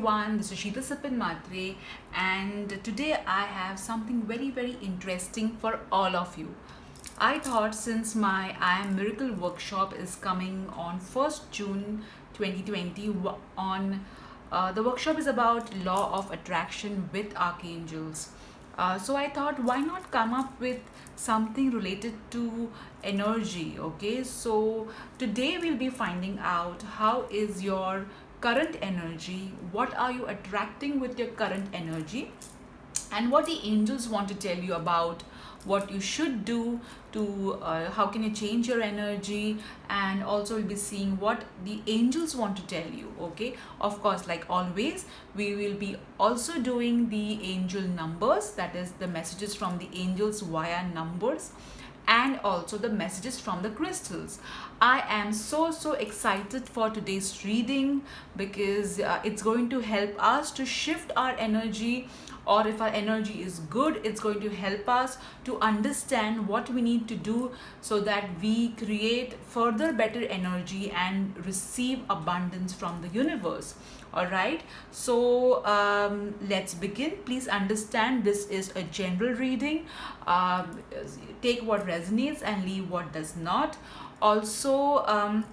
everyone, this is Sheetal Sipin Matre, and today I have something very interesting for all of you. I thought since my I Am Miracle workshop is coming on 1st June 2020, the workshop is about law of attraction with archangels. So I thought, why not come up with something related to energy? Okay, so today we'll be finding out how is your current energy, what are you attracting with your current energy, and what the angels want to tell you about what you should do to how can you change your energy. And also we'll be seeing what the angels want to tell you. Okay, of course, like always, we will be also doing the angel numbers, that is the messages from the angels via numbers, and also the messages from the crystals. I am so excited for today's reading because it's going to help us to shift our energy, or if our energy is good, it's going to help us to understand what we need to do so that we create further better energy and receive abundance from the universe. All right, so let's begin. Please understand this is a general reading. Take what resonates and leave what does not. Also,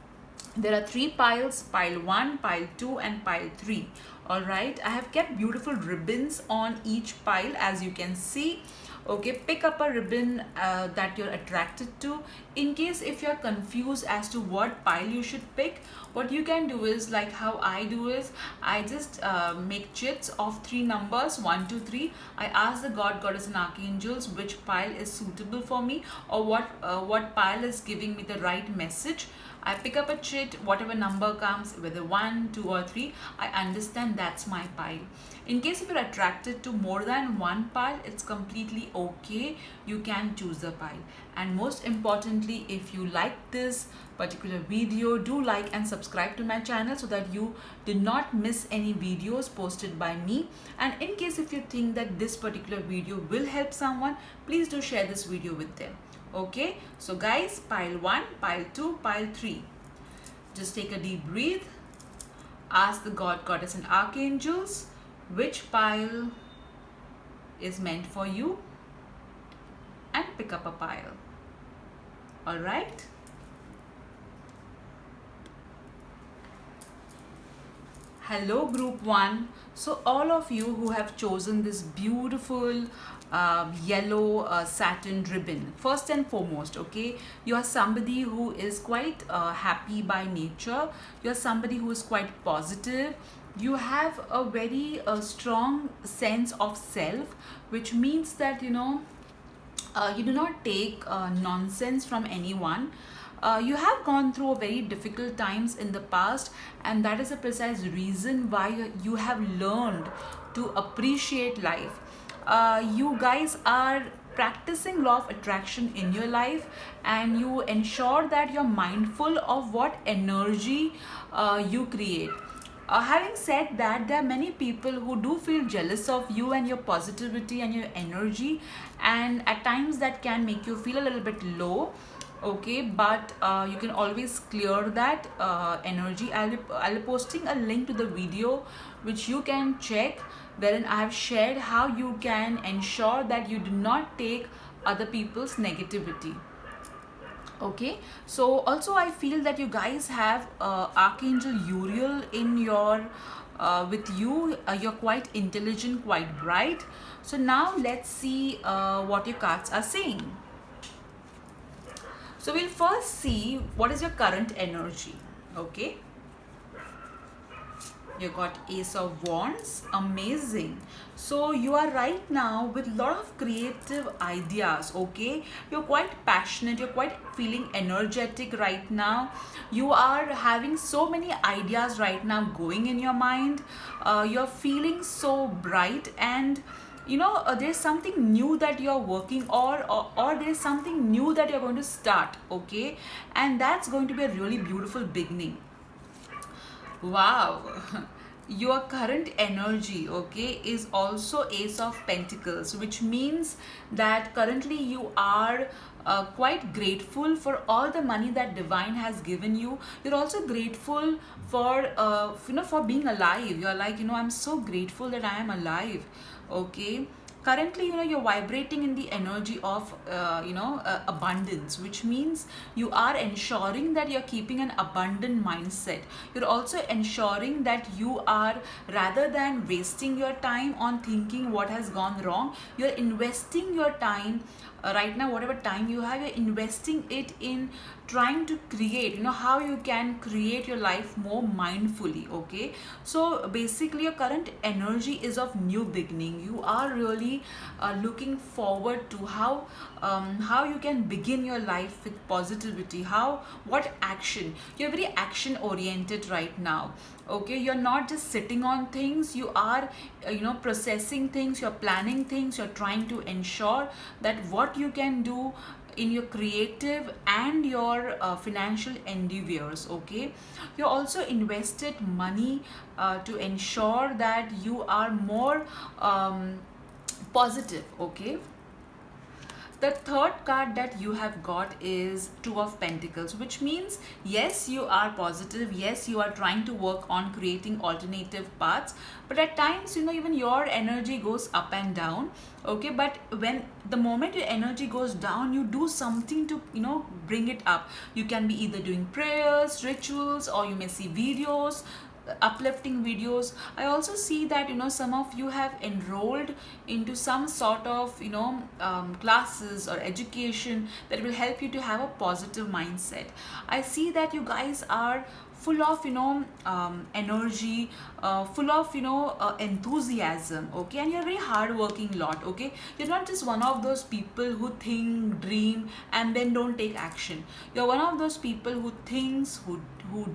there are three piles: pile 1, pile 2, and pile 3. All right, I have kept beautiful ribbons on each pile, as you can see. Okay, pick up a ribbon that you're attracted to. In case if you're confused as to what pile you should pick, what you can do is, like how I do is, I just make chits of 3 numbers, 1 2 3. I ask the god, goddess, and archangels which pile is suitable for me, or what pile is giving me the right message. I pick up a chit, whatever number comes, whether 1, 2, or 3, I understand that's my pile. In case if you're attracted to more than one pile, it's completely okay. You can choose a pile. And most importantly, if you like this particular video, do like and subscribe to my channel so that you do not miss any videos posted by me. And in case if you think that this particular video will help someone, please do share this video with them. Okay, so guys, pile 1, pile 2, pile 3. Just take a deep breath. Ask the god, goddess, and archangels which pile is meant for you, and pick up a pile. All right. Hello group 1. So all of you who have chosen this beautiful yellow satin ribbon, first and foremost, okay, you are somebody who is quite happy by nature. You are somebody who is quite positive. You have a very strong sense of self, which means that you do not take nonsense from anyone. You have gone through very difficult times in the past, and that is a precise reason why you have learned to appreciate life. You guys are practicing law of attraction in your life, and you ensure that you're mindful of what energy you create. Having said that, there are many people who do feel jealous of you and your positivity and your energy, and at times that can make you feel a little bit low. Okay, but you can always clear that energy. I'll be posting a link to the video which you can check, wherein I have shared how you can ensure that you do not take other people's negativity. Okay, so also I feel that you guys have Archangel Uriel in your with you. You're quite intelligent, quite bright. So now let's see what your cards are saying. So we'll first see what is your current energy. Okay, you got Ace of Wands. Amazing. So you are right now with a lot of creative ideas. Okay, you're quite passionate, you're quite feeling energetic right now. You are having so many ideas right now going in your mind. You're feeling so bright, and there's something new that you're working, or there's something new that you're going to start. Okay, and that's going to be a really beautiful beginning. Wow. your current energy, okay, is also Ace of Pentacles, which means that currently you are quite grateful for all the money that divine has given you. You're also grateful for for being alive. You're like, I'm so grateful that I am alive. Okay, currently, you're vibrating in the energy of abundance, which means you are ensuring that you're keeping an abundant mindset. You're also ensuring that you are, rather than wasting your time on thinking what has gone wrong, you're investing your time right now. Whatever time you have, you're investing it in trying to create, how you can create your life more mindfully. Okay, so basically your current energy is of new beginning. You are really looking forward to how you can begin your life with positivity. What action, you're very action oriented right now. Okay, you're not just sitting on things, you are processing things, you're planning things, you're trying to ensure that what you can do in your creative and your financial endeavors. Okay, you also invested money to ensure that you are more positive. Okay, the third card that you have got is Two of Pentacles, which means yes, you are positive, yes, you are trying to work on creating alternative paths, but at times, even your energy goes up and down. Okay, but when the moment your energy goes down, you do something to bring it up. You can be either doing prayers, rituals, or you may see videos, uplifting videos. I also see that some of you have enrolled into some sort of classes or education that will help you to have a positive mindset. I see that you guys are full of energy, full of enthusiasm. Okay, and you're a very hardworking lot. Okay, you're not just one of those people who think, dream, and then don't take action. You're one of those people who thinks, who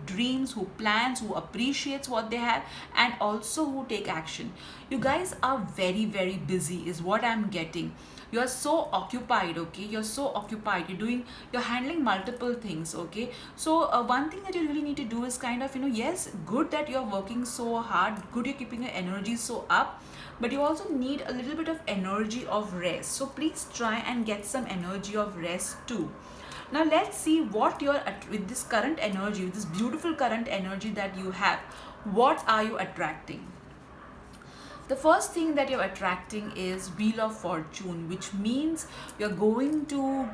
dreams, who plans, who appreciates what they have, and also who take action. You guys are very, very busy is what I'm getting. You're so occupied. Okay, you're so occupied, you're handling multiple things. Okay, so one thing that you really need to do is kind of yes, good that you're working so hard, good you're keeping your energy so up, but you also need a little bit of energy of rest. So please try and get some energy of rest too. Now let's see what you're with this current energy, with this beautiful current energy that you have, what are you attracting? The first thing that you're attracting is Wheel of Fortune, which means you're going to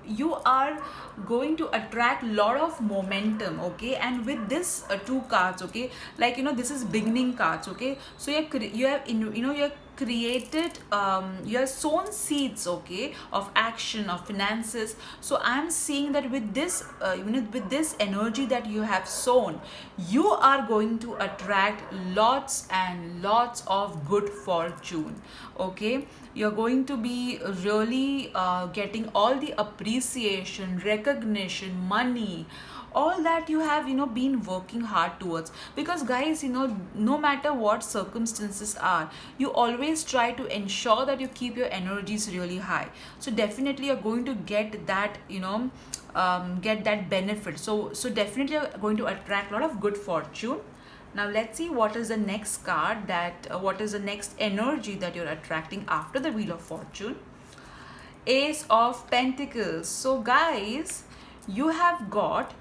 you are going to attract a lot of momentum. Okay, and with this two cards, okay, like this is beginning cards. Okay, so you have you're created, you have sown seeds, okay, of action, of finances. So I'm seeing that with this with this energy that you have sown, you are going to attract lots and lots of good fortune. Okay, you're going to be really getting all the appreciation, recognition, money, all that you have been working hard towards. Because guys, no matter what circumstances are, you always try to ensure that you keep your energies really high. So definitely you're going to get that get that benefit. So definitely you're going to attract a lot of good fortune. Now let's see what is the next card, that what is the next energy that you're attracting after the Wheel of Fortune. Ace of Pentacles. So guys, you have got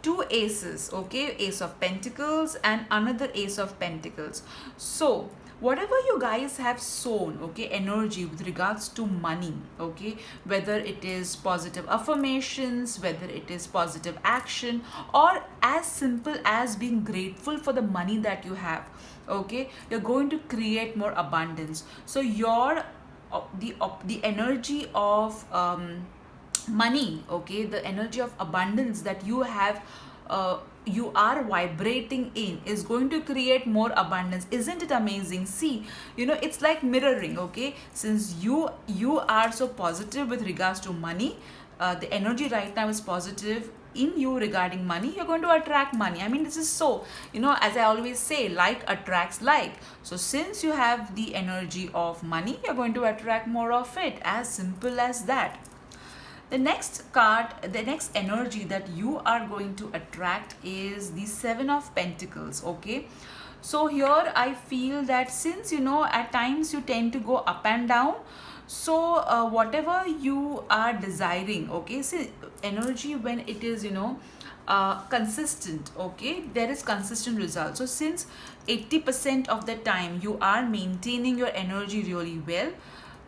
two aces. Okay, Ace of Pentacles and another Ace of Pentacles. So whatever you guys have sown, okay, energy with regards to money, okay, whether it is positive affirmations, whether it is positive action, or as simple as being grateful for the money that you have, okay, you're going to create more abundance. So your the energy of money, okay, the energy of abundance that you have, you are vibrating in, is going to create more abundance. Isn't it amazing? See, it's like mirroring. Okay, since you are so positive with regards to money, the energy right now is positive in you regarding money, you're going to attract money. I mean, this is so, as I always say, like attracts like. So since you have the energy of money, you're going to attract more of it. As simple as that. The next card, the next energy that you are going to attract is the Seven of Pentacles. Okay, So here I feel that since at times you tend to go up and down, so whatever you are desiring, okay, see, energy when it is consistent, okay, there is consistent result. So since 80% of the time you are maintaining your energy really well,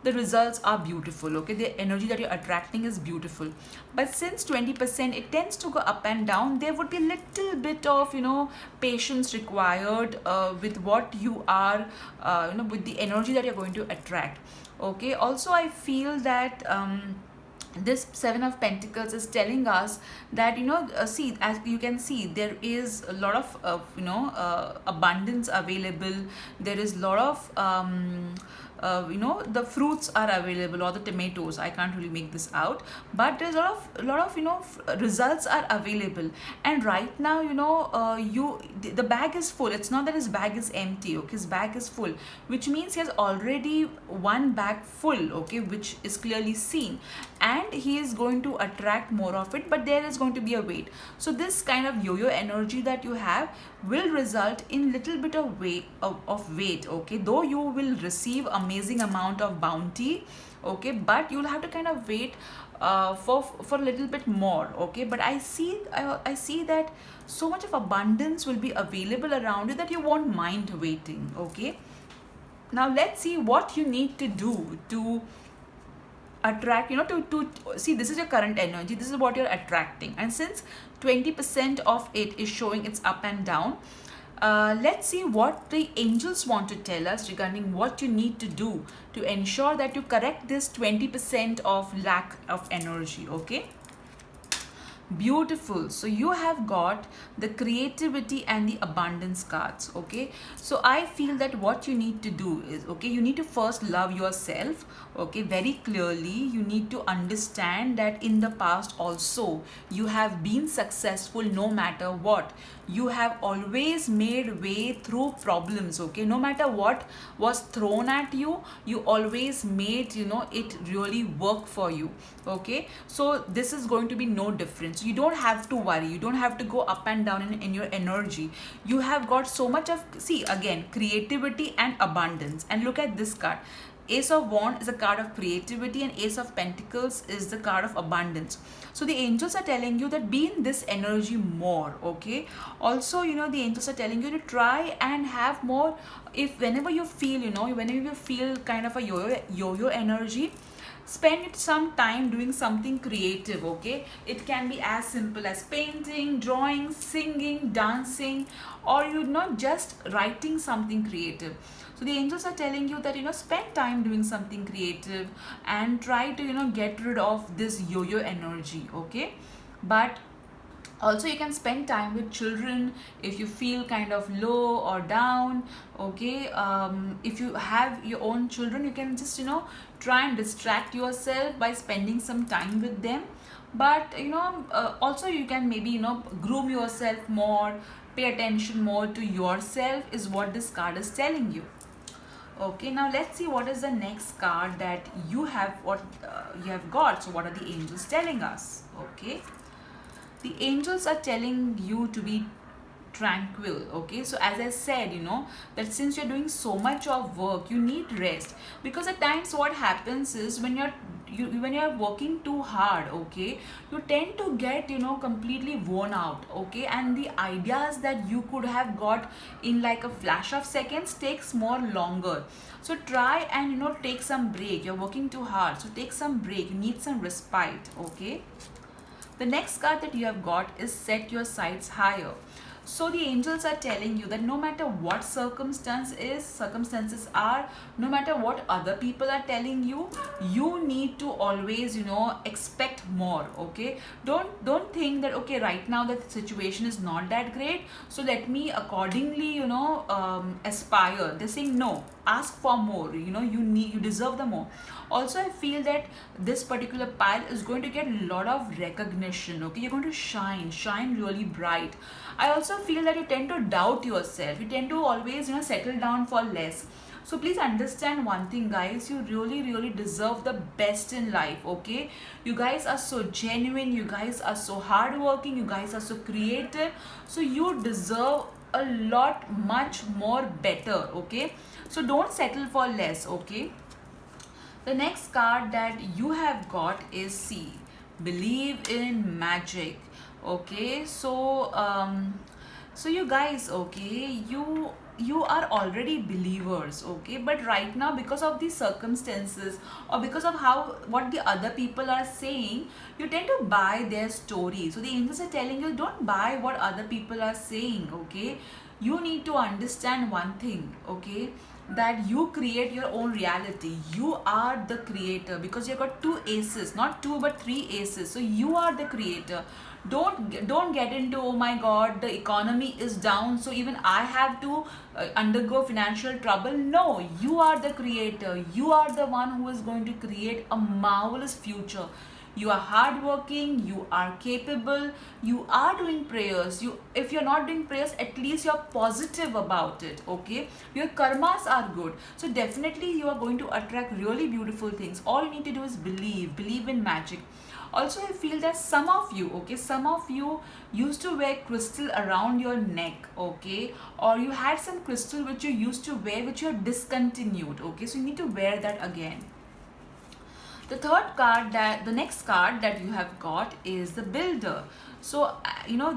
the results are beautiful, okay, the energy that you're attracting is beautiful. But since 20% it tends to go up and down, there would be a little bit of patience required with what you are with the energy that you're going to attract. Okay, also I feel that this Seven of Pentacles is telling us that see, as you can see, there is a lot of abundance available. There is a lot of the fruits are available, or the tomatoes, I can't really make this out, but there's a lot of results are available. And right now the bag is full. It's not that his bag is empty, okay, his bag is full, which means he has already one bag full, okay, which is clearly seen, and he is going to attract more of it, but there is going to be a wait. So this kind of yo-yo energy that you have will result in little bit of weight, okay, though you will receive amazing amount of bounty, okay, but you'll have to kind of wait for a little bit more, okay. But I see that so much of abundance will be available around you that you won't mind waiting, okay. Now let's see what you need to do to attract, to see, this is your current energy, this is what you're attracting, and since 20% of it is showing it's up and down, let's see what the angels want to tell us regarding what you need to do to ensure that you correct this 20% of lack of energy, okay. Beautiful. So you have got the creativity and the abundance cards, okay. So I feel that what you need to do is, okay, you need to first love yourself, okay, very clearly. You need to understand that in the past also you have been successful no matter what. You have always made way through problems, okay, no matter what was thrown at you, you always made it really work for you, okay. So this is going to be no different. So you don't have to worry, you don't have to go up and down in your energy. You have got so much of, see, again, creativity and abundance. And look at this card. Ace of Wands is a card of creativity, and Ace of Pentacles is the card of abundance. So the angels are telling you that be in this energy more, okay. Also, the angels are telling you to try and have more. If whenever you feel, whenever you feel kind of a yo-yo energy, spend some time doing something creative, okay. It can be as simple as painting, drawing, singing, dancing, or just writing something creative. So the angels are telling you that spend time doing something creative and try to get rid of this yo-yo energy, okay. But also you can spend time with children if you feel kind of low or down, okay. If you have your own children, you can just try and distract yourself by spending some time with them. But also you can maybe groom yourself more, pay attention more to yourself, is what this card is telling you. Okay, now let's see what is the next card that you have, what you have got. So what are the angels telling us? Okay, the angels are telling you to be tranquil, okay. So as I said, that since you're doing so much of work, you need rest, because at times what happens is when you're working too hard, okay, you tend to get completely worn out, okay, and the ideas that you could have got in like a flash of seconds takes more longer. So try and take some break. You're working too hard, so take some break. You need some respite, okay. The next card that you have got is set your sights higher. So the angels are telling you that no matter what circumstances are, no matter what other people are telling you, you need to always expect more, okay. Don't think that, okay, right now the situation is not that great, so let me accordingly aspire. They're saying no, ask for more. You deserve the more. Also, I feel that this particular pile is going to get a lot of recognition, okay. You're going to shine really bright. I also feel that you tend to doubt yourself. You tend to always settle down for less. So please understand one thing, guys. You really deserve the best in life, okay. You guys are so genuine, you guys are so hardworking, you guys are so creative, so you deserve a lot much more better. Okay, so don't settle for less. Okay, the next card that you have got is C, believe in magic. Okay, so you guys, okay, you are already believers, okay, but right now because of the circumstances or because of how what the other people are saying, you tend to buy their story. So the angels are telling you, don't buy what other people are saying. Okay, you need to understand one thing. Okay, that you create your own reality. You are the creator, because you got two aces, not two but three aces. So you are the creator. Don't get into, oh my god, the economy is down, so even I have to undergo financial trouble. No, you are the creator. You are the one who is going to create a marvelous future. You are hardworking, you are capable, you are doing prayers. You, if you're not doing prayers, at least you're positive about it. Okay, your karmas are good, so definitely you are going to attract really beautiful things. All you need to do is believe in magic. Also, I feel that some of you, okay, some of you used to wear crystal around your neck. Okay, or you had some crystal which you used to wear which you have discontinued. Okay, so you need to wear that again. The third card, that the next card that you have got is the builder. So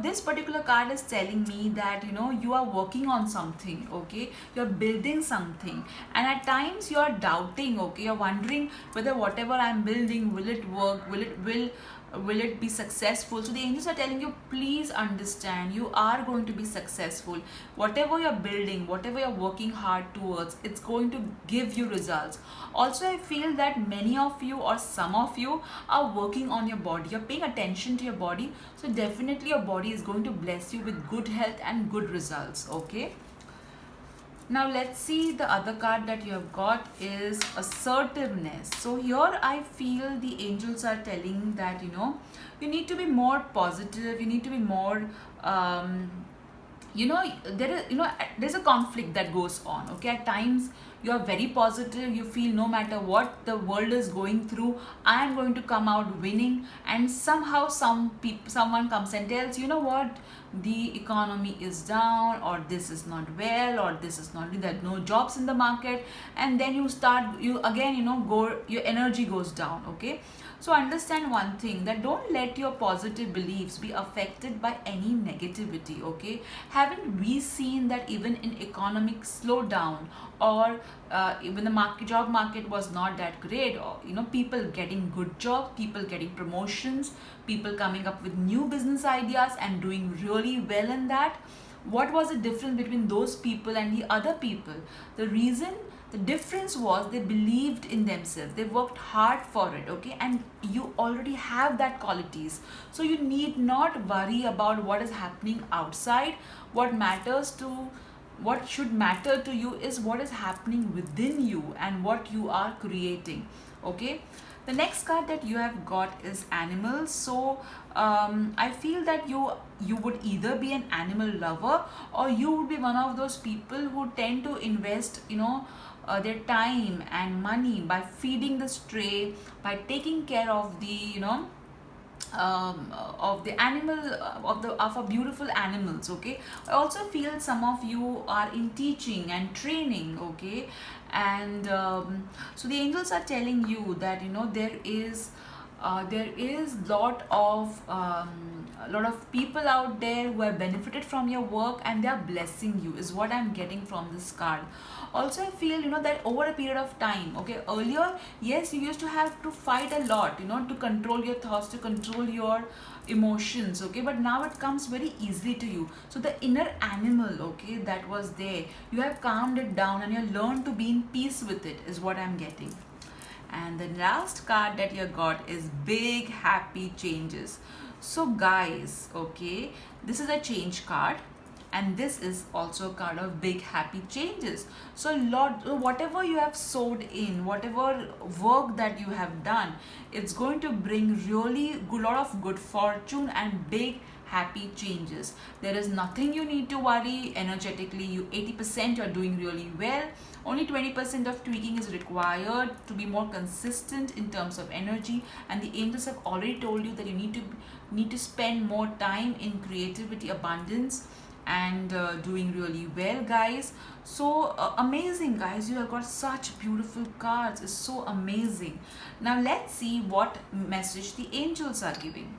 this particular card is telling me that you are working on something. Okay, you're building something, and at times you are doubting. Okay, you're wondering whether whatever I'm building, will it work, will it be successful. So the angels are telling you, please understand, you are going to be successful. Whatever you're building, whatever you're working hard towards, it's going to give you results. Also, I feel that many of you or some of you are working on your body. You're paying attention to your body, so definitely your body is going to bless you with good health and good results. Okay, now let's see, the other card that you have got is assertiveness. So here I feel the angels are telling that you need to be more positive. You need to be more there's a conflict that goes on. Okay, at times you are very positive. You feel no matter what the world is going through, I am going to come out winning. And somehow someone comes and tells you know what, the economy is down, or this is not well, or this is not, there's no jobs in the market, and then you again go, your energy goes down. Okay, so understand one thing, that don't let your positive beliefs be affected by any negativity. Okay, haven't we seen that even in economic slowdown, or even the job market was not that great, or people getting good jobs, people getting promotions, people coming up with new business ideas and doing really well in that. What was the difference between those people and the other people? The difference was they believed in themselves, they worked hard for it. Okay, and you already have that qualities, so you need not worry about what is happening outside. What should matter to you is what is happening within you and what you are creating. Okay, the next card that you have got is animals. So I feel that you would either be an animal lover, or you would be one of those people who tend to invest their time and money by feeding the stray, by taking care of the animal, of a beautiful animals. Okay, I also feel some of you are in teaching and training. Okay, and so the angels are telling you that there is lot of people out there who have benefited from your work, and they are blessing you, is what I'm getting from this card. Also, I feel that over a period of time, okay, earlier, yes, you used to have to fight a lot to control your thoughts, to control your emotions. Okay, but now it comes very easily to you. So the inner animal, okay, that was there, you have calmed it down, and you learned to be in peace with it, is what I'm getting. And the last card that you got is big happy changes. So guys, okay, this is a change card, and this is also a card of big happy changes. So whatever you have sowed in, whatever work that you have done, it's going to bring really lot of good fortune and big happy changes. There is nothing you need to worry energetically. You 80% you're doing really well. Only 20% of tweaking is required to be more consistent in terms of energy, and the angels have already told you that you need to spend more time in creativity abundance, and doing really well, guys. So amazing, guys, you have got such beautiful cards. It's so amazing. Now let's see what message the angels are giving.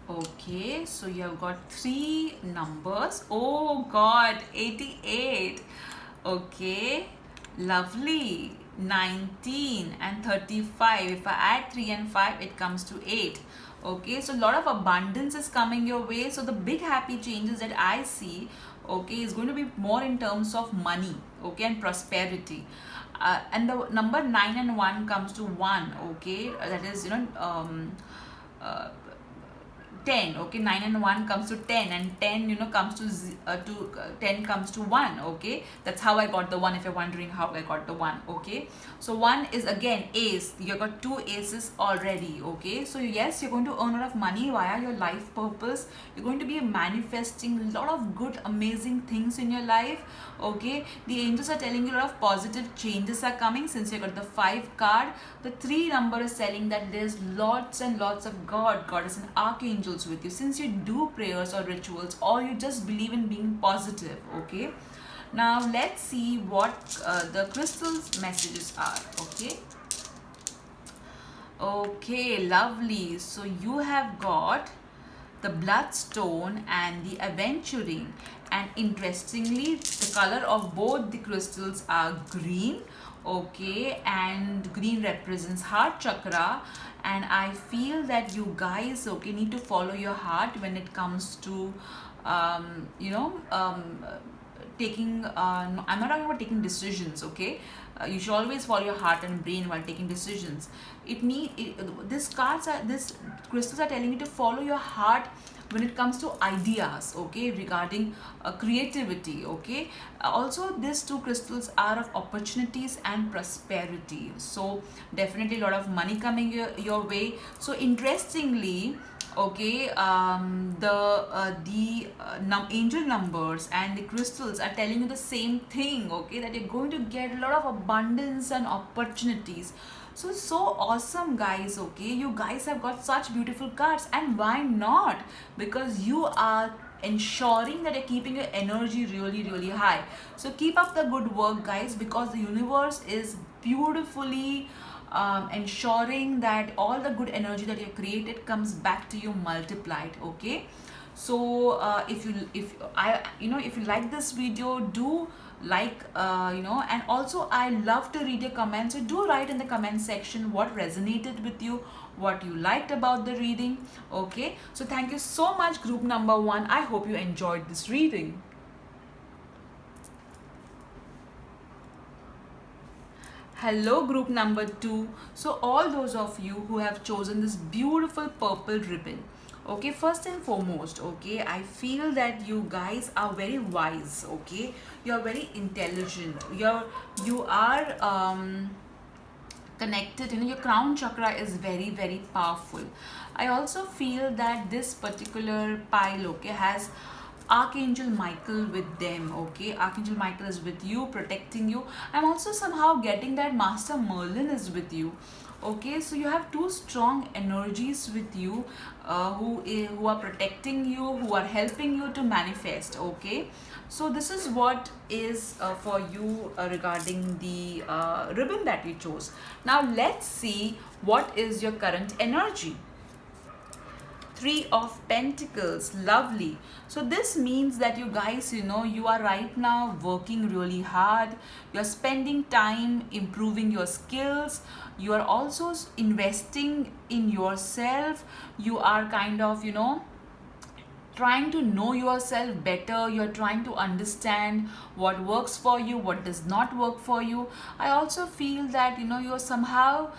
Okay, so you have got three numbers. Oh God, 88. Okay, lovely. 19 and 35. If I add 3 and 5, it comes to 8. Okay, so a lot of abundance is coming your way. So the big happy changes that I see, okay, is going to be more in terms of money, okay, and prosperity. And the number 9 and 1 comes to 1, okay, that is, uh, 10. Okay, 9 and 1 comes to 10, and 10 comes to 10 comes to 1. Okay, that's how I got the 1, if you're wondering how I got the 1. Okay, so 1 is again ace. You got two aces already. Okay, so yes, you're going to earn a lot of money via your life purpose. You're going to be manifesting a lot of good amazing things in your life. Okay, the angels are telling you a lot of positive changes are coming. Since you got the 5 card, the 3 number is telling that there's lots and lots of goddess and archangels with you, since you do prayers or rituals, or you just believe in being positive. Okay, now let's see what the crystals messages are. Okay, lovely. So you have got the bloodstone and the aventurine, and interestingly the color of both the crystals are green. Okay, and green represents heart chakra, and I feel that you guys, okay, need to follow your heart when it comes to um, you know um, taking I'm not talking about taking decisions. Okay, you should always follow your heart and brain while taking decisions. This crystals are telling you to follow your heart when it comes to ideas, okay, regarding creativity. Okay, also these two crystals are of opportunities and prosperity, so definitely a lot of money coming your way. So interestingly, okay, angel numbers and the crystals are telling you the same thing. Okay, that you're going to get a lot of abundance and opportunities. So awesome, guys. Okay, you guys have got such beautiful cards, and why not? Because you are ensuring that you're keeping your energy really high. So keep up the good work, guys, because the universe is beautifully ensuring that all the good energy that you created comes back to you multiplied. Okay, so if you like this video, do like, and also I love to read your comments. So do write in the comment section what resonated with you, what you liked about the reading. Okay, so thank you so much, group number 1. I hope you enjoyed this reading. Hello, group number 2. So all those of you who have chosen this beautiful purple ribbon, okay, first and foremost, okay, I feel that you guys are very wise. Okay, you're very intelligent, you are connected. Your crown chakra is very powerful. I also feel that this particular pile, okay, has Archangel Michael with them. Okay, Archangel Michael is with you, protecting you. I'm also somehow getting that Master Merlin is with you. Okay, so you have two strong energies with you, who are protecting you, who are helping you to manifest. Okay, so this is what is for you regarding the ribbon that you chose. Now let's see what is your current energy. 3 of Pentacles, lovely. So this means that you guys, you are right now working really hard. You're spending time improving your skills. You are also investing in yourself. You are kind of, trying to know yourself better. You're trying to understand what works for you, what does not work for you. I also feel that you're somehow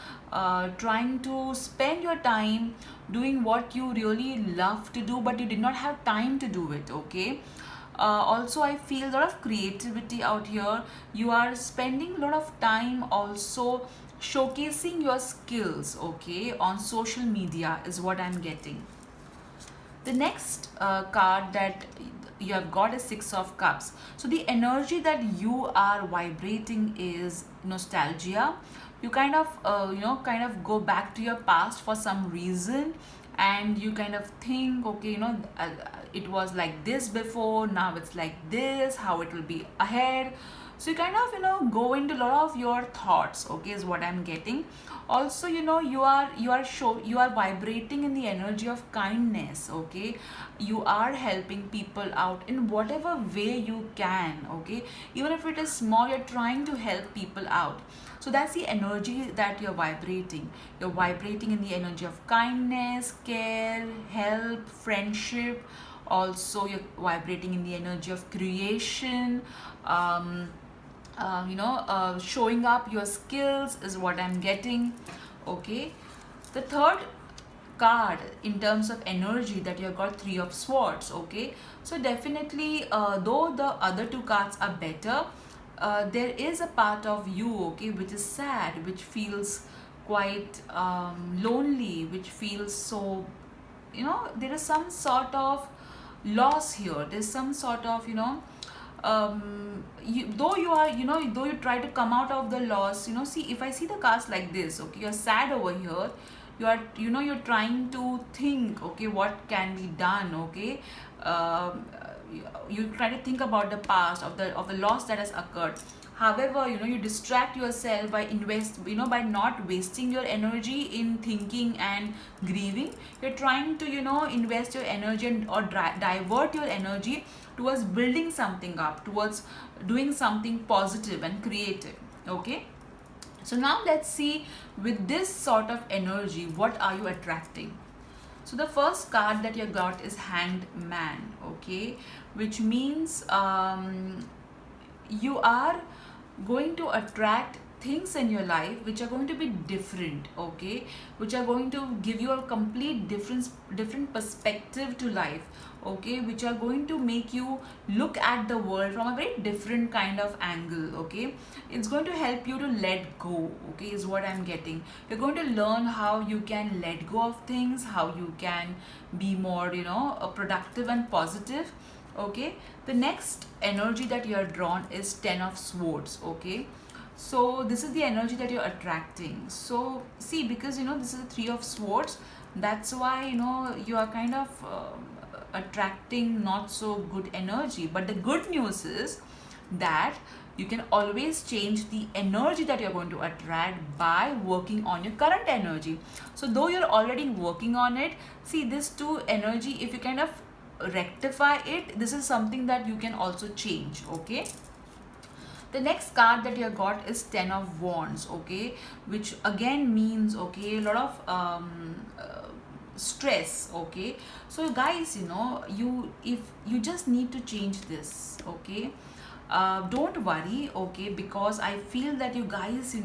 trying to spend your time doing what you really love to do, but you did not have time to do it. Okay, also I feel a lot of creativity out here. You are spending a lot of time also showcasing your skills, okay, on social media is what I'm getting. The next card that you have got is 6 of Cups. So the energy that you are vibrating is nostalgia. You kind of go back to your past for some reason. and you kind of think, okay, it was like this before, now it's like this, how it will be ahead. So you kind of go into a lot of your thoughts, okay, is what I'm getting. Also, you are vibrating in the energy of kindness, okay. You are helping people out in whatever way you can, okay. Even if it is small, you're trying to help people out. So that's the energy that you're vibrating. You're vibrating in the energy of kindness, care, help, friendship. Also, you're vibrating in the energy of creation. um, Showing up your skills is what I'm getting, okay. The third card in terms of energy that you have got, Three of Swords, okay. So definitely, though the other two cards are better, there is a part of you, okay, which is sad, which feels quite lonely, which feels so, there is some sort of loss here. There's some sort of, though you are, though you try to come out of the loss, see, if I see the cards like this, okay, you're sad over here. You are, you're trying to think, okay, what can be done, okay. You try to think about the past of the loss that has occurred. However, you distract yourself by by not wasting your energy in thinking and grieving. You're trying to, invest your energy or divert your energy towards building something up, towards doing something positive and creative, okay. So now let's see, with this sort of energy, what are you attracting? So the first card that you got is Hanged Man, okay, which means you are going to attract things in your life which are going to be different, okay, which are going to give you a complete different perspective to life, okay, which are going to make you look at the world from a very different kind of angle, okay. It's going to help you to let go, okay, is what I'm getting. You're going to learn how you can let go of things, how you can be more, productive and positive, okay. The next energy that you are drawn is Ten of Swords, okay. So this is the energy that you're attracting. So see, because this is the Three of Swords, that's why you are kind of attracting not so good energy. But the good news is that you can always change the energy that you're going to attract by working on your current energy. So though you're already working on it, see, this two energy, if you kind of rectify it, this is something that you can also change, okay. The next card that you got is Ten of Wands, okay, which again means, okay, a lot of stress, okay. So guys, if you just need to change this, okay. Don't worry, okay, because I feel that you guys,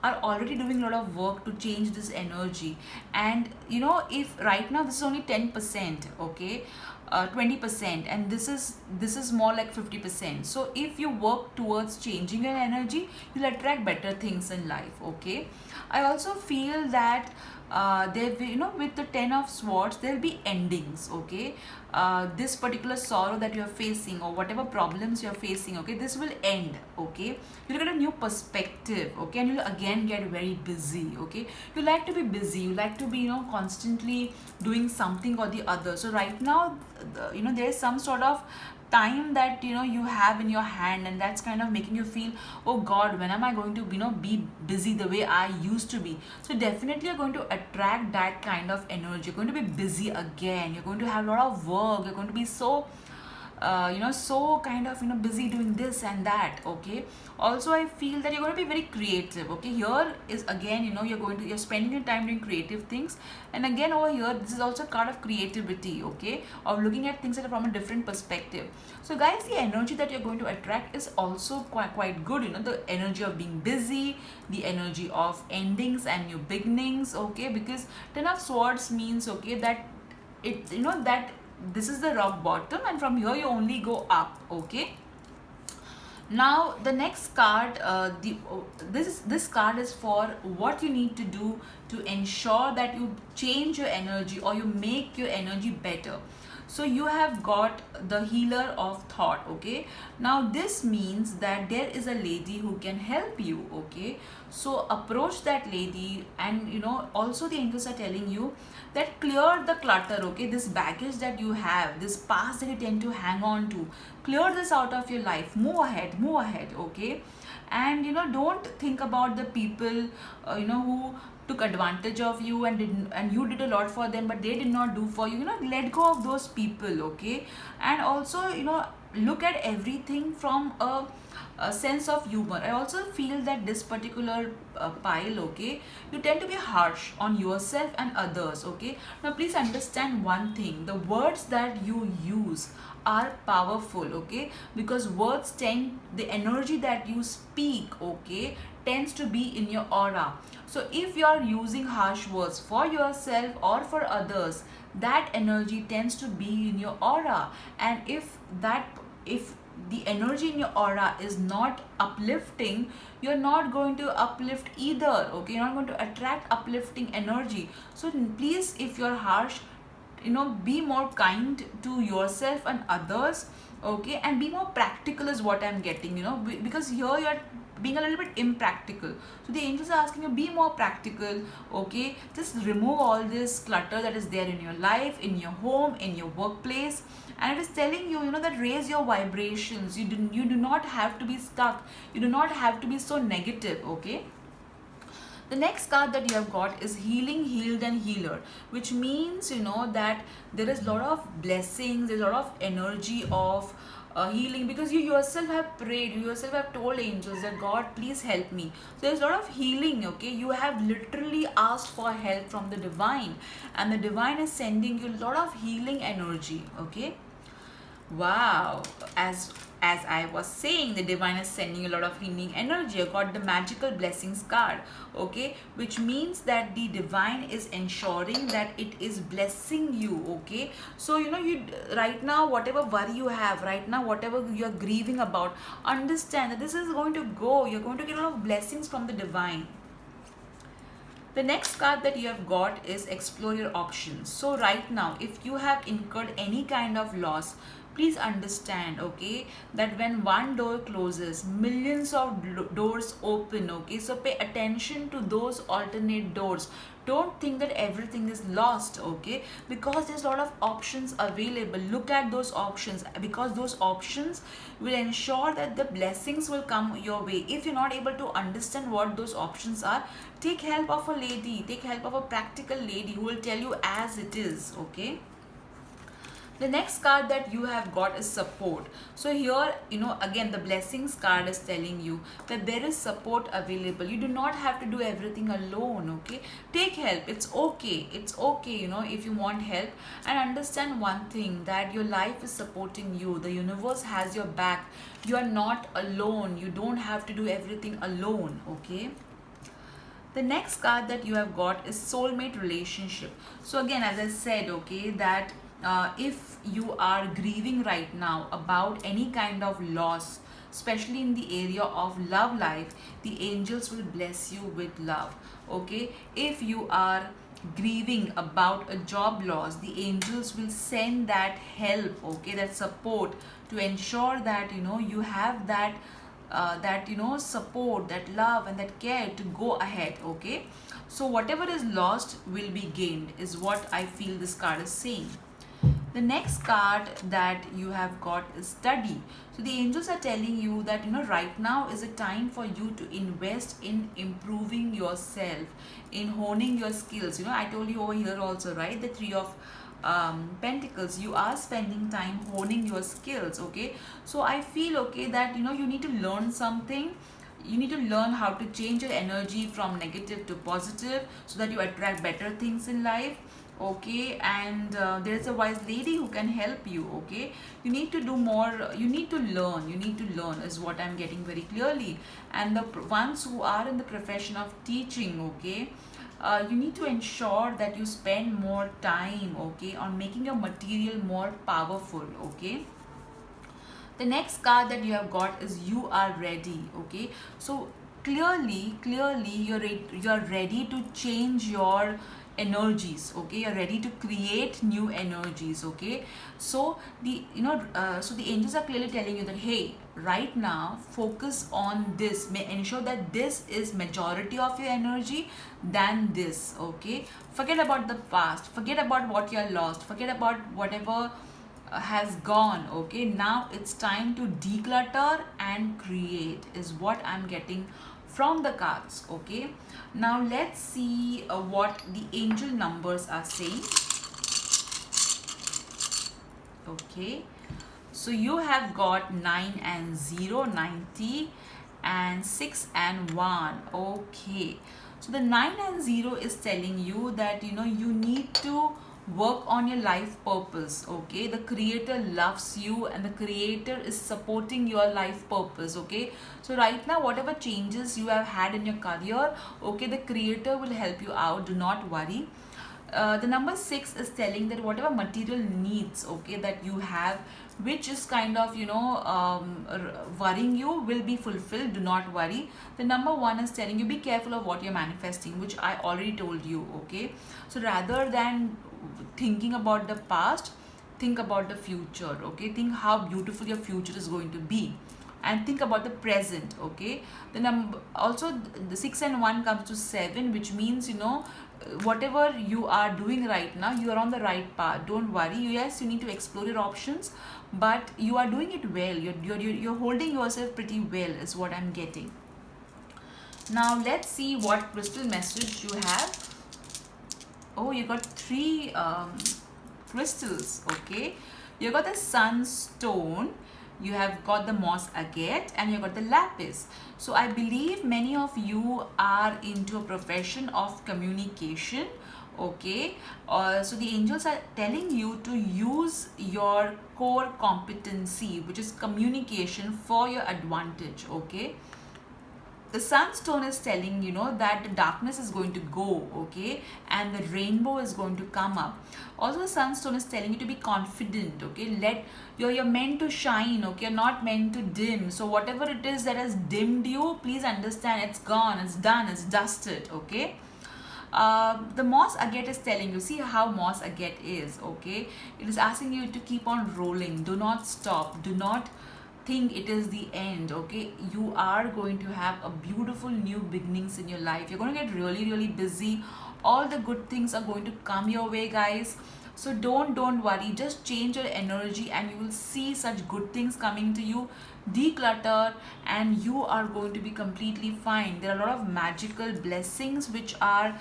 are already doing a lot of work to change this energy. And if right now this is only 10%, okay, 20%, and this is more like 50%. So if you work towards changing your energy, you'll attract better things in life, okay. I also feel that there will, with the Ten of Swords, there'll be endings, okay. This particular sorrow that you're facing, or whatever problems you're facing, okay, this will end, okay. You'll get a new perspective, okay, and you'll again get very busy, okay. You like to be busy, you like to be, constantly doing something or the other. So right now, there is some sort of time that you have in your hand, and that's kind of making you feel, oh god, when am I going to be busy the way I used to be. So definitely you're going to attract that kind of energy. You're going to be busy again, you're going to have a lot of work, you're going to be so so kind of busy doing this and that, okay. Also, I feel that you're going to be very creative, okay. Here is again, you're spending your time doing creative things. And again, over here, this is also a card of creativity, okay, of looking at things from a different perspective. So guys, the energy that you're going to attract is also quite good, the energy of being busy, the energy of endings and new beginnings, okay. Because Ten of Swords means, okay, that it that this is the rock bottom, and from here you only go up, okay. Now the next card, this card is for what you need to do to ensure that you change your energy or you make your energy better. So you have got the healer of thought. Okay, now this means that there is a lady who can help you. Okay, so approach that lady, and also the angels are telling you that clear the clutter. Okay, this baggage that you have, this past that you tend to hang on to, clear this out of your life. Move ahead, move ahead. Okay, and don't think about the people who took advantage of you and you did a lot for them but they did not do for you. Let go of those people. Okay, and also look at everything from a sense of humor. I also feel that this particular pile, okay, you tend to be harsh on yourself and others. Okay, now please understand one thing: the words that you use are powerful. Okay, because words tend, the energy that you speak, okay, tends to be in your aura. So if you are using harsh words for yourself or for others, that energy tends to be in your aura. And if the energy in your aura is not uplifting, you're not going to uplift either. Okay, you're not going to attract uplifting energy. So please, if you're harsh, be more kind to yourself and others. Okay, and be more practical is what I'm getting. Because here you're being a little bit impractical. So the angels are asking you, be more practical. Okay, just remove all this clutter that is there in your life, in your home, in your workplace. And it is telling you, that raise your vibrations. You do not have to be stuck. You do not have to be so negative. Okay, the next card that you have got is healing, healed and healer, which means that there is a lot of blessings, there's a lot of energy of healing, because you yourself have prayed, you yourself have told angels that God, please help me. So there's a lot of healing. Okay, you have literally asked for help from the divine, and the divine is sending you a lot of healing energy. Okay, wow, as I was saying, the divine is sending a lot of healing energy. I got the magical blessings card. Okay, which means that the divine is ensuring that it is blessing you. Okay, so you right now, whatever worry you have right now, whatever you're grieving about, understand that this is going to go. You're going to get a lot of blessings from the divine. The next card that you have got is explore your options. So right now, if you have incurred any kind of loss, please understand, okay, that when one door closes, millions of doors open. Okay, so pay attention to those alternate doors. Don't think that everything is lost. Okay, because there's a lot of options available. Look at those options, because those options will ensure that the blessings will come your way. If you're not able to understand what those options are, take help of a lady, take help of a practical lady who will tell you as it is. Okay, the next card that you have got is support. So here, again, the blessings card is telling you that there is support available. You do not have to do everything alone. Okay, take help. It's okay. It's okay, if you want help. And understand one thing, that your life is supporting you. The universe has your back. You are not alone. You don't have to do everything alone. Okay, the next card that you have got is soulmate relationship. So again, as I said, okay, that if you are grieving right now about any kind of loss, especially in the area of love life, the angels will bless you with love. Okay, if you are grieving about a job loss, the angels will send that help. Okay, that support, to ensure that you have that support, that love and that care to go ahead. Okay, so whatever is lost will be gained, is what I feel this card is saying. The next card that you have got is study. So the angels are telling you that right now is a time for you to invest in improving yourself, in honing your skills. I told you over here also, right, the three of pentacles, you are spending time honing your skills. Okay, so I feel, okay, that you need to learn something. You need to learn how to change your energy from negative to positive, so that you attract better things in life. Okay, and there's a wise lady who can help you. Okay, you need to do more, you need to learn is what I'm getting very clearly. And the ones who are in the profession of teaching, okay, you need to ensure that you spend more time, okay, on making your material more powerful. Okay, the next card that you have got is you are ready. Okay, so clearly you're ready to change your energies. Okay, you're ready to create new energies. Okay, so the angels are clearly telling you that, hey, right now focus on this, may ensure that this is majority of your energy than this. Okay, forget about the past, forget about what you're lost, forget about whatever has gone. Okay, now it's time to declutter and create, is what I'm getting from the cards. Okay, now let's see what the angel numbers are saying. Okay, so you have got 9 and 0, 90, and 6 and 1. Okay, so the 9 and 0 is telling you that you need to work on your life purpose. Okay, the creator loves you and the creator is supporting your life purpose. Okay, so right now whatever changes you have had in your career, okay, the creator will help you out, do not worry. The number 6 is telling that whatever material needs, okay, that you have, which is kind of worrying you, will be fulfilled, do not worry. The number 1 is telling you be careful of what you're manifesting, which I already told you. Okay, so rather than thinking about the past, think about the future. Okay, think how beautiful your future is going to be, and think about the present. Okay, the number also, the 6 and 1 comes to 7, which means whatever you are doing right now, you are on the right path, don't worry. Yes, you need to explore your options, but you are doing it well. You're holding yourself pretty well, is what I'm getting. Now let's see what crystal message you have. Oh, you got 3 crystals. Okay, you got the sunstone, you have got the moss agate, and you got the lapis. So I believe many of you are into a profession of communication. Okay, so the angels are telling you to use your core competency, which is communication, for your advantage. Okay, the sunstone is telling that the darkness is going to go. Okay, and the rainbow is going to come up. Also, the sunstone is telling you to be confident. Okay, you're meant to shine. Okay, you're not meant to dim. So whatever it is that has dimmed you, please understand it's gone, it's done, it's dusted. Okay, the moss agate is telling you, see how moss agate is. Okay, it is asking you to keep on rolling, do not stop, do not think it is the end. Okay, you are going to have a beautiful new beginnings in your life. You're going to get really busy. All the good things are going to come your way, guys. So don't worry, just change your energy and you will see such good things coming to you. Declutter and you are going to be completely fine. There are a lot of magical blessings which are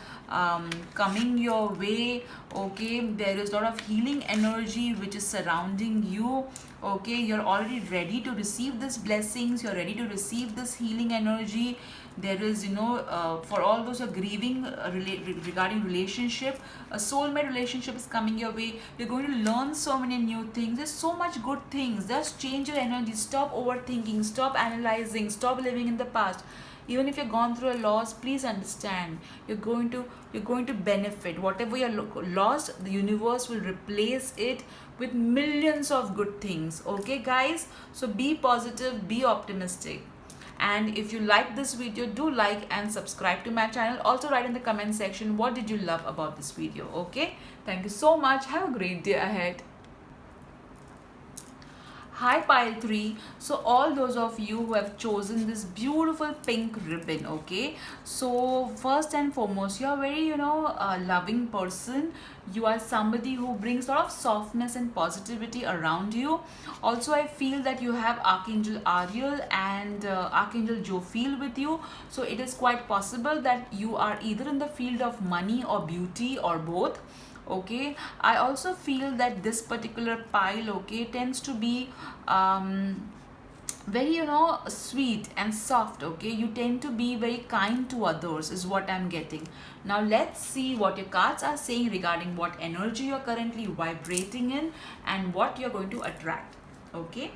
coming your way. Okay, there is a lot of healing energy which is surrounding you. Okay, you're already ready to receive these blessings, you're ready to receive this healing energy. There is for all those who are grieving regarding relationship, a soulmate relationship is coming your way. You're going to learn so many new things. There's so much good things. Just change your energy, stop overthinking, stop analyzing, stop living in the past. Even if you've gone through a loss, please understand you're going to benefit. Whatever you lost, the universe will replace it with millions of good things. Okay, guys, so be positive, be optimistic. And if you like this video, do like and subscribe to my channel. Also write in the comment section what did you love about this video. Okay, thank you so much. Have a great day ahead. Hi pile 3. So all those of you who have chosen this beautiful pink ribbon, okay, so first and foremost, you are very loving person. You are somebody who brings a lot of softness and positivity around you. Also, I feel that you have Archangel Ariel and Archangel Jophiel with you. So it is quite possible that you are either in the field of money or beauty or both. Okay, I also feel that this particular pile, okay, tends to be very sweet and soft. Okay, you tend to be very kind to others, is what I'm getting. Now let's see what your cards are saying regarding what energy you're currently vibrating in and what you're going to attract. Okay,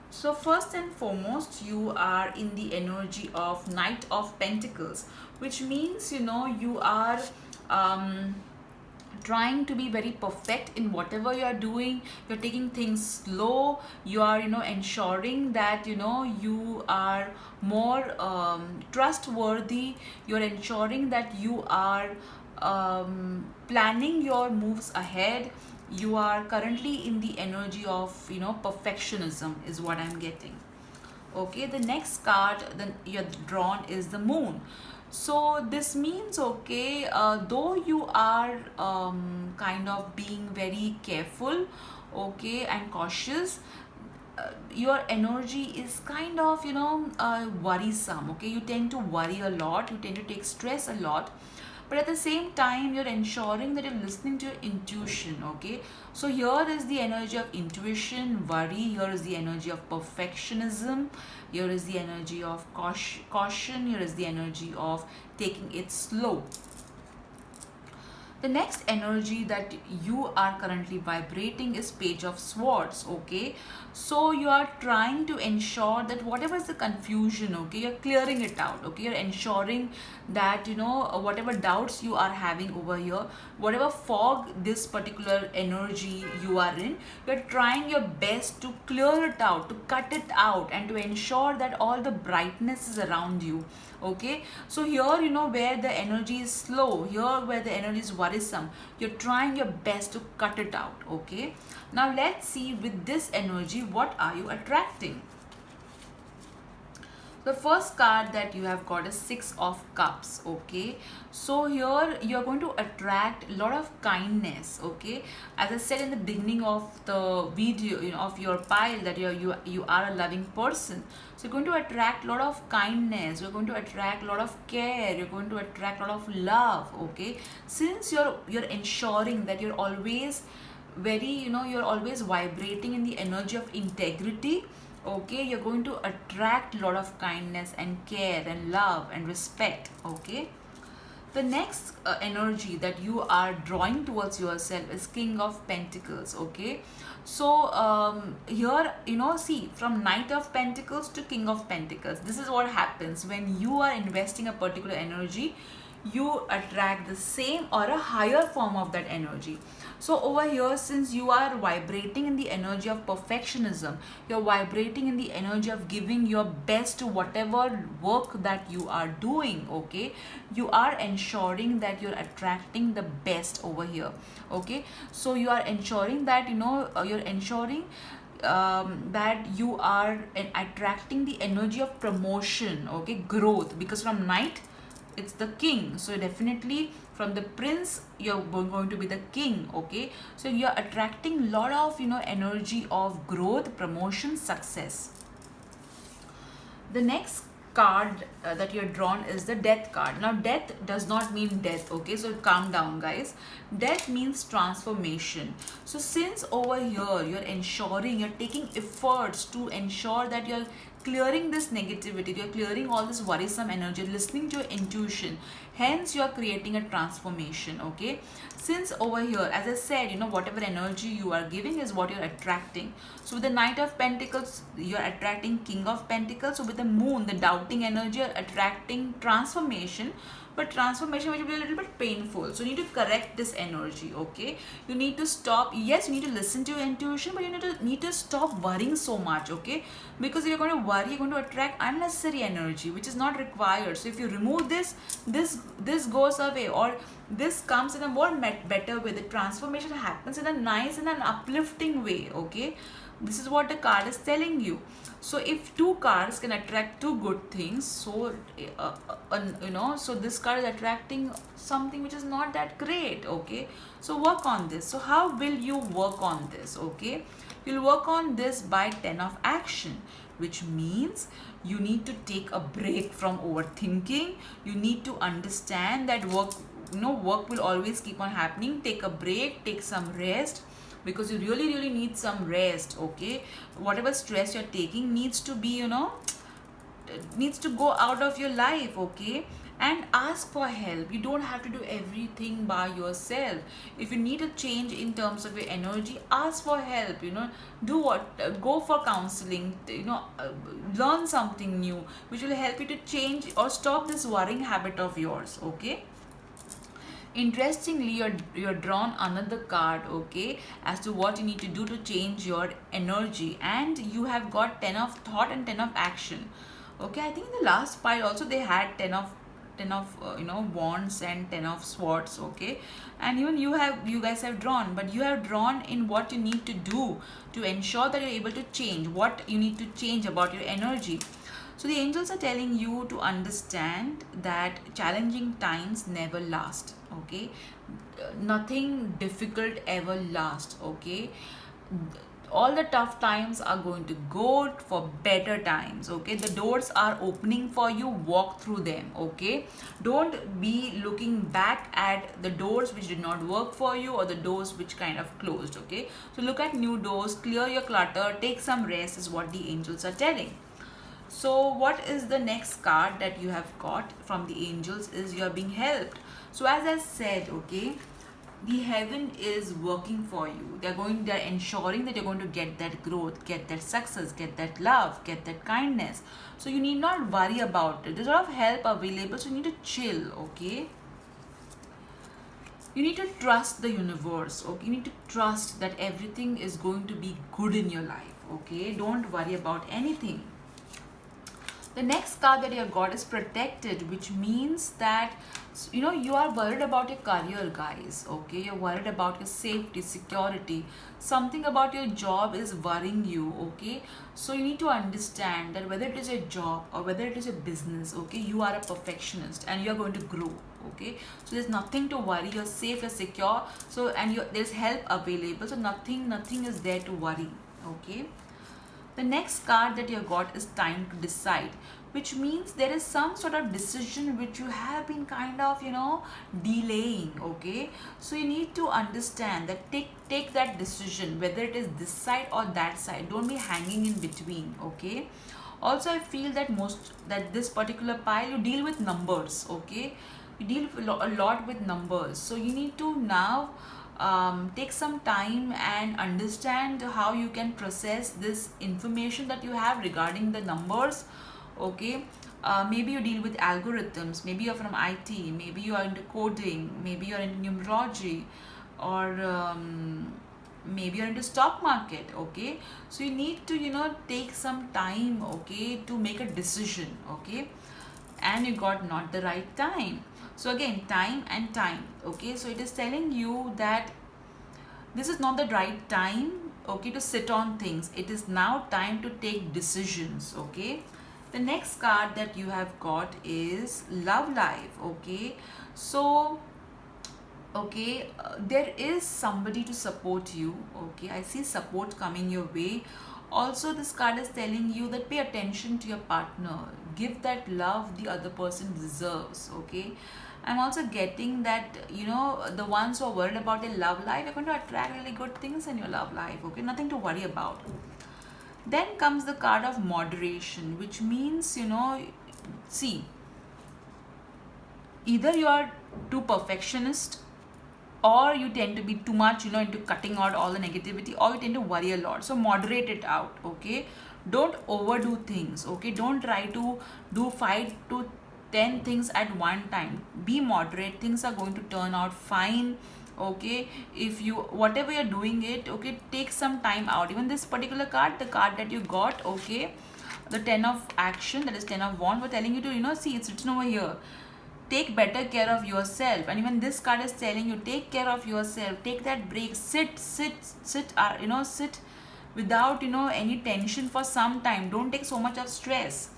so first and foremost, you are in the energy of Knight of Pentacles, which means you are trying to be very perfect in whatever you are doing. You're taking things slow. You are ensuring that you are more trustworthy. You're ensuring that you are planning your moves ahead. You are currently in the energy of, perfectionism is what I'm getting. Okay, the next card then you're drawn is the moon. So this means, okay, though you are kind of being very careful, okay, and cautious, your energy is kind of, worrisome. Okay, you tend to worry a lot, you tend to take stress a lot, but at the same time you're ensuring that you're listening to your intuition. Okay, so here is the energy of intuition, worry. Here is the energy of perfectionism. Here is the energy of caution. Here is the energy of taking it slow. The next energy that you are currently vibrating is Page of Swords. Okay, so you are trying to ensure that whatever is the confusion, okay, you're clearing it out. Okay, you're ensuring that, whatever doubts you are having over here, whatever fog this particular energy you are in, you're trying your best to clear it out, to cut it out, and to ensure that all the brightness is around you. Okay, so here, where the energy is slow, here where the energy is worrisome, you're trying your best to cut it out. Okay, now let's see, with this energy, what are you attracting? The first card that you have got is Six of Cups. Okay, so here you're going to attract a lot of kindness. Okay, as I said in the beginning of the video, of your pile, that you are a loving person. So you're going to attract a lot of kindness, you're going to attract a lot of care, you're going to attract a lot of love. Okay, since you're ensuring that you're always very, you're always vibrating in the energy of integrity. Okay, you're going to attract a lot of kindness and care and love and respect. Okay, the next energy that you are drawing towards yourself is King of Pentacles. Okay, so here, see, from Knight of Pentacles to King of Pentacles, this is what happens when you are investing a particular energy. You attract the same or a higher form of that energy. So over here, since you are vibrating in the energy of perfectionism, you're vibrating in the energy of giving your best to whatever work that you are doing. Okay, you are ensuring that you're attracting the best over here. Okay, so you are ensuring that, you're ensuring that you are attracting the energy of promotion. Okay, growth, because from Knight it's the king, so definitely from the prince you're going to be the king. Okay, so you're attracting a lot of, energy of growth, promotion, success. The next card that you're drawn is the Death card. Now death does not mean death. Okay, so calm down, guys. Death means transformation. So since over here you're ensuring, you're taking efforts to ensure that you're clearing this negativity, you're clearing all this worrisome energy, listening to your intuition, hence you're creating a transformation. Okay, since over here, as I said, whatever energy you are giving is what you're attracting. So with the Knight of Pentacles, you're attracting King of Pentacles. So with the Moon, the doubting energy, you're attracting transformation, but transformation which will be a little bit painful. So you need to correct this energy. Okay, you need to stop. Yes, you need to listen to your intuition, but you need to stop worrying so much. Okay, because if you're going to worry, you're going to attract unnecessary energy which is not required. So if you remove this goes away, or this comes in a more better way. The transformation happens in a nice and an uplifting way. Okay, this is what the card is telling you. So if two cards can attract two good things, so so this card is attracting something which is not that great. Okay, so work on this. So how will you work on this? Okay, you'll work on this by 10 of action, which means you need to take a break from overthinking. You need to understand that work will always keep on happening. Take a break, take some rest, because you really need some rest. Okay, whatever stress you're taking needs to be, needs to go out of your life. Okay, and ask for help. You don't have to do everything by yourself. If you need a change in terms of your energy, ask for help. Do what, go for counseling, learn something new which will help you to change or stop this worrying habit of yours. Okay, interestingly, you're drawn another card. Okay, as to what you need to do to change your energy, and you have got 10 of thought and 10 of action. Okay, I think in the last pile also they had 10 of 10 of wands and 10 of swords, okay? And even you guys have drawn, but you have drawn in what you need to do to ensure that you're able to change, what you need to change about your energy. So the angels are telling you to understand that challenging times never last, okay? Nothing difficult ever lasts, okay? All the tough times are going to go for better times, okay? The doors are opening for you, walk through them, okay? Don't be looking back at the doors which did not work for you or the doors which kind of closed, okay? So look at new doors, clear your clutter, take some rest, is what the angels are telling. So what is the next card that you have got from the angels is you are being helped. So as I said, okay, the heaven is working for you. They're ensuring that you're going to get that growth, get that success, get that love, get that kindness. So you need not worry about it. There's a lot of help available, so you need to chill, okay? You need to trust the universe, okay? You need to trust that everything is going to be good in your life, okay? Don't worry about anything. The next card that you have got is protected, which means that you are worried about your career, guys, okay? You're worried about your safety, security, something about your job is worrying you, okay? So you need to understand that whether it is a job or whether it is a business, okay, you are a perfectionist and you are going to grow, okay? So there's nothing to worry, you're safe, you're secure, so there's help available, so nothing is there to worry, okay? The next card that you got is time to decide, which means there is some sort of decision which you have been kind of, delaying, okay? So you need to understand that take that decision, whether it is this side or that side. Don't be hanging in between, okay? Also, I feel that this particular pile, you deal with numbers, okay? You deal a lot with numbers. So you need to now take some time and understand how you can process this information that you have regarding the numbers, okay? Maybe you deal with algorithms, maybe you're from IT, maybe you are into coding, maybe you're into numerology, or maybe you're into stock market, okay? So you need to take some time, okay, to make a decision, okay? And you got not the right time. So again, time and time, okay? So it is telling you that this is not the right time, okay, to sit on things. It is now time to take decisions, okay? The next card that you have got is love life, okay? So okay, there is somebody to support you, okay? I see support coming your way. Also, this card is telling you that pay attention to your partner, give that love the other person deserves, okay? I'm also getting that the ones who are worried about their love life are going to attract really good things in your love life, okay? Nothing to worry about. Then comes the card of moderation, which means see, either you are too perfectionist, or you tend to be too much into cutting out all the negativity, or you tend to worry a lot. So moderate it out, okay? Don't overdo things, okay? Don't try to do 5 to 10 things at one time. Be moderate, things are going to turn out fine, okay? If you whatever you're doing it, okay, take some time out. Even this particular card, the card that you got, okay, the 10 of action, that is 10 of wands, we're telling you to see, it's written over here, take better care of yourself. And even this card is telling you, take care of yourself, take that break, sit without any tension for some time. Don't take so much of stress.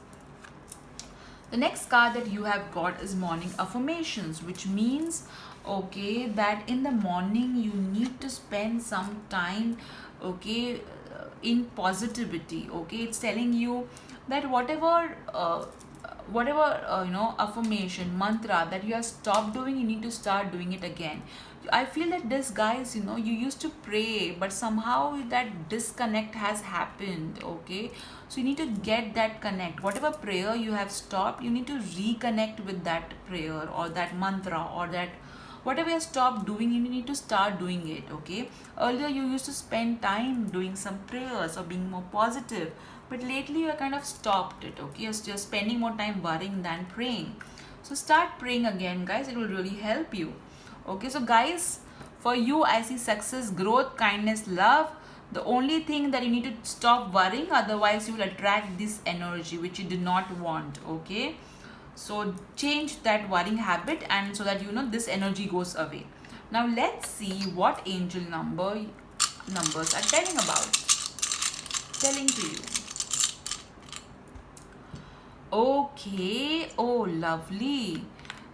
The next card that you have got is morning affirmations, which means, okay, that in the morning you need to spend some time, okay, in positivity, okay? It's telling you that whatever affirmation mantra that you have stopped doing, you need to start doing it again. I feel that this, guys, you used to pray, but somehow that disconnect has happened, okay? So you need to get that connect. Whatever prayer you have stopped, you need to reconnect with that prayer or that mantra, or that whatever you stopped doing, you need to start doing it, okay? Earlier you used to spend time doing some prayers or being more positive, but lately you kind of stopped it, okay? You're spending more time worrying than praying. So start praying again, guys. It will really help you, okay? So guys, for you, I see success, growth, kindness, love. The only thing that you need to stop worrying, otherwise you will attract this energy which you do not want, okay? So change that worrying habit, and so that this energy goes away. Now let's see what angel numbers are telling to you. Okay, oh lovely.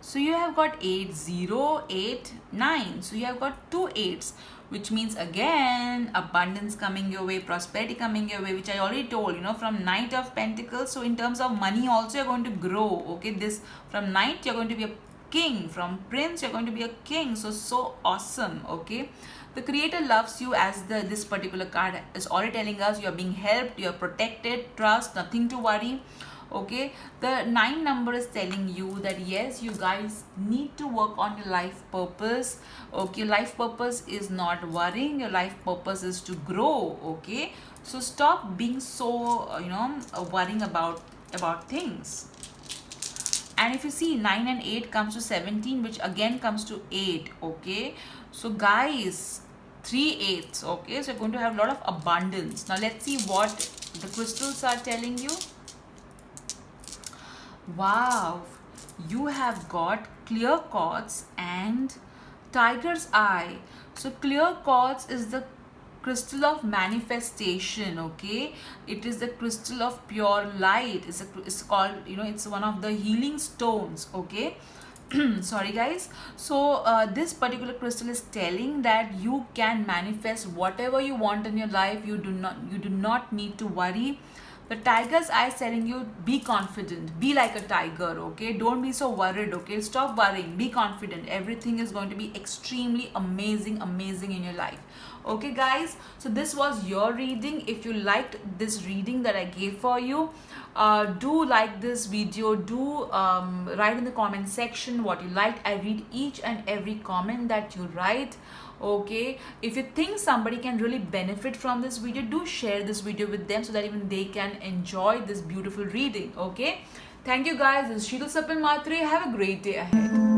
So you have got 8, 0, 8, 9. So you have got two eights, which means again abundance coming your way, prosperity coming your way, which I already told, from Knight of Pentacles. So in terms of money also you're going to grow. Okay, this from Knight you're going to be a king, from Prince you're going to be a king. So awesome. Okay, the Creator loves you, as this particular card is already telling us. You're being helped, you're protected, trust, nothing to worry. Okay, the 9 number is telling you that yes, you guys need to work on your life purpose. Okay, life purpose is not worrying, your life purpose is to grow. Okay, so stop being so worrying about things. And if you see 9 and 8 comes to 17, which again comes to 8. Okay, so guys, 3 8s. Okay, so you're going to have a lot of abundance. Now let's see what the crystals are telling you. Wow, you have got clear quartz and tiger's eye. So clear quartz is the crystal of manifestation. Okay, it is the crystal of pure light. It's called, it's one of the healing stones. Okay, sorry guys. So this particular crystal is telling that you can manifest whatever you want in your life. You do not need to worry. The tiger's eye is telling you, be confident, be like a tiger. Okay, don't be so worried. Okay, stop worrying, be confident. Everything is going to be extremely amazing in your life. Okay guys, so this was your reading. If you liked this reading that I gave for you, do like this video. Do write in the comment section what you liked. I read each and every comment that you write. Okay, if you think somebody can really benefit from this video, do share this video with them, so that even they can enjoy this beautiful reading. Okay, thank you guys. This is Sheetal Sapil Matre. Have a great day ahead.